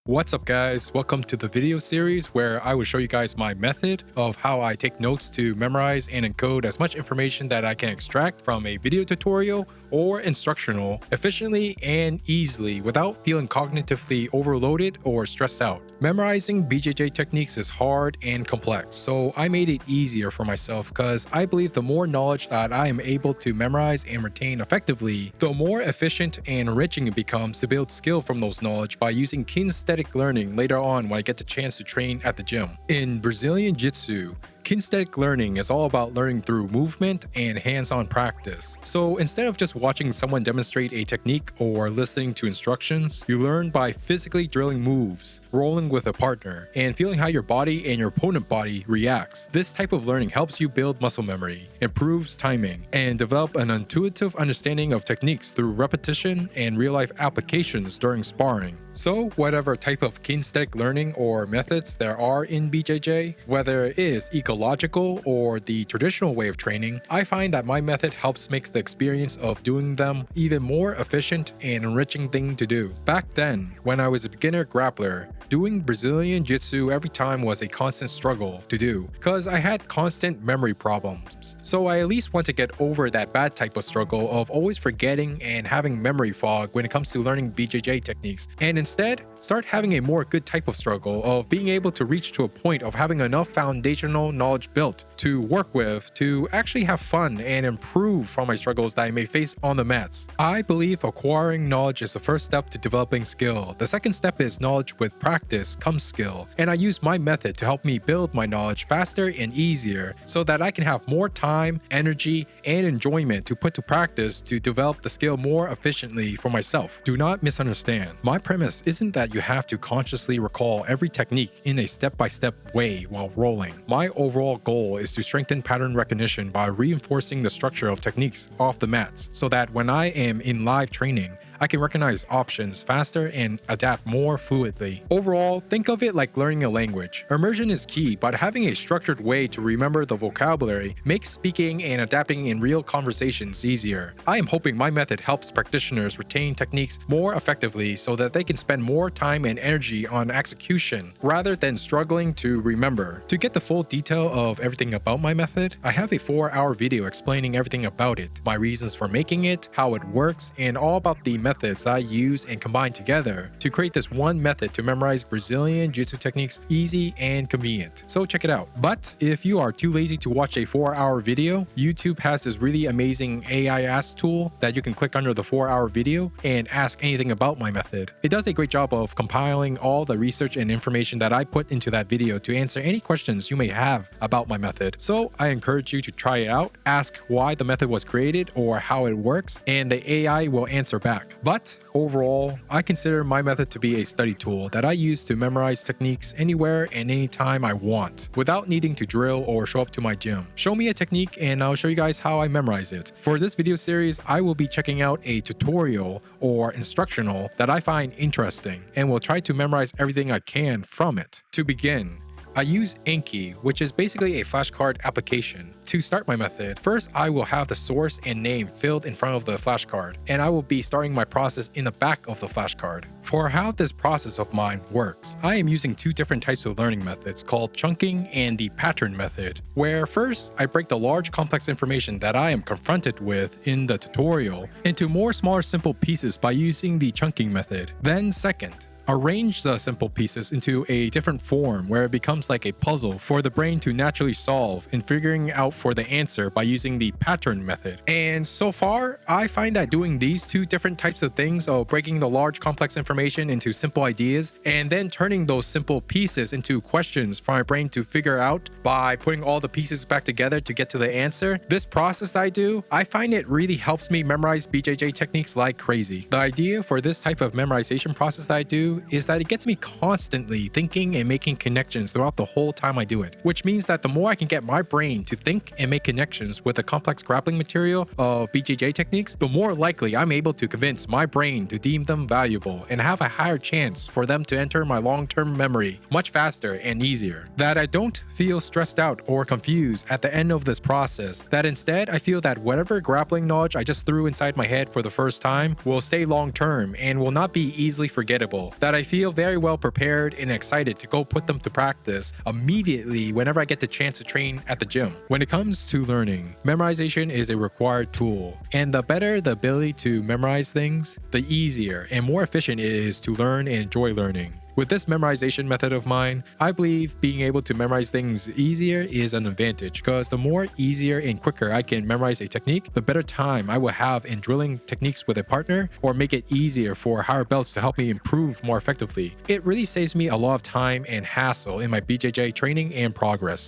What's up guys, welcome to the video series where I will show you guys my method of how I take notes to memorize and encode as much information that I can extract from a video tutorial or instructional efficiently and easily without feeling cognitively overloaded or stressed out. Memorizing BJJ techniques is hard and complex, so I made it easier for myself because I believe the more knowledge that I am able to memorize and retain effectively, the more efficient and enriching it becomes to build skill from those knowledge by using kinesthetic learning later on when I get the chance to train at the gym. In Brazilian Jiu-Jitsu, kinesthetic learning is all about learning through movement and hands-on practice. So instead of just watching someone demonstrate a technique or listening to instructions, you learn by physically drilling moves, rolling with a partner, and feeling how your body and your opponent body reacts. This type of learning helps you build muscle memory, improves timing, and develop an intuitive understanding of techniques through repetition and real-life applications during sparring. So whatever type of kinesthetic learning or methods there are in BJJ, whether it is ecological or the traditional way of training, I find that my method helps make the experience of doing them even more efficient and enriching thing to do. Back then, when I was a beginner grappler, doing Brazilian Jiu-Jitsu every time was a constant struggle to do because I had constant memory problems. So I at least want to get over that bad type of struggle of always forgetting and having memory fog when it comes to learning BJJ techniques, and instead start having a more good type of struggle of being able to reach to a point of having enough foundational knowledge built to work with to actually have fun and improve from my struggles that I may face on the mats. I believe acquiring knowledge is the first step to developing skill. The second step is knowledge with practice comes skill, and I use my method to help me build my knowledge faster and easier so that I can have more time, energy, and enjoyment to put to practice to develop the skill more efficiently for myself. Do not misunderstand. My premise isn't that you have to consciously recall every technique in a step-by-step way while rolling. My overall goal is to strengthen pattern recognition by reinforcing the structure of techniques off the mats so that when I am in live training, I can recognize options faster and adapt more fluidly. Overall, think of it like learning a language. Immersion is key, but having a structured way to remember the vocabulary makes speaking and adapting in real conversations easier. I am hoping my method helps practitioners retain techniques more effectively so that they can spend more time and energy on execution rather than struggling to remember. To get the full detail of everything about my method, I have a 4-hour video explaining everything about it, my reasons for making it, how it works, and all about the methods that I use and combine together to create this one method to memorize Brazilian Jiu-Jitsu techniques easy and convenient. So check it out. But if you are too lazy to watch a 4-hour video, YouTube has this really amazing AI Ask tool that you can click under the 4-hour video and ask anything about my method. It does a great job of compiling all the research and information that I put into that video to answer any questions you may have about my method. So I encourage you to try it out, ask why the method was created or how it works, and the AI will answer back. But overall, I consider my method to be a study tool that I use to memorize techniques anywhere and anytime I want, without needing to drill or show up to my gym. Show me a technique and I'll show you guys how I memorize it. For this video series, I will be checking out a tutorial or instructional that I find interesting and will try to memorize everything I can from it. To begin, I use Anki, which is basically a flashcard application. To start my method, first I will have the source and name filled in front of the flashcard, and I will be starting my process in the back of the flashcard. For how this process of mine works, I am using two different types of learning methods called chunking and the pattern method, where first I break the large complex information that I am confronted with in the tutorial into more smaller simple pieces by using the chunking method. Then second, arrange the simple pieces into a different form where it becomes like a puzzle for the brain to naturally solve in figuring out for the answer by using the pattern method. And so far, I find that doing these two different types of things of breaking the large complex information into simple ideas and then turning those simple pieces into questions for my brain to figure out by putting all the pieces back together to get to the answer, this process I do, I find it really helps me memorize BJJ techniques like crazy. The idea for this type of memorization process that I do is that it gets me constantly thinking and making connections throughout the whole time I do it, which means that the more I can get my brain to think and make connections with the complex grappling material of BJJ techniques, the more likely I'm able to convince my brain to deem them valuable and have a higher chance for them to enter my long-term memory much faster and easier. That I don't feel stressed out or confused at the end of this process, that instead I feel that whatever grappling knowledge I just threw inside my head for the first time will stay long-term and will not be easily forgettable. That that I feel very well prepared and excited to go put them to practice immediately whenever I get the chance to train at the gym. When it comes to learning, memorization is a required tool, and the better the ability to memorize things, the easier and more efficient it is to learn and enjoy learning. With this memorization method of mine, I believe being able to memorize things easier is an advantage, because the more easier and quicker I can memorize a technique, the better time I will have in drilling techniques with a partner or make it easier for higher belts to help me improve more effectively. It really saves me a lot of time and hassle in my BJJ training and progress.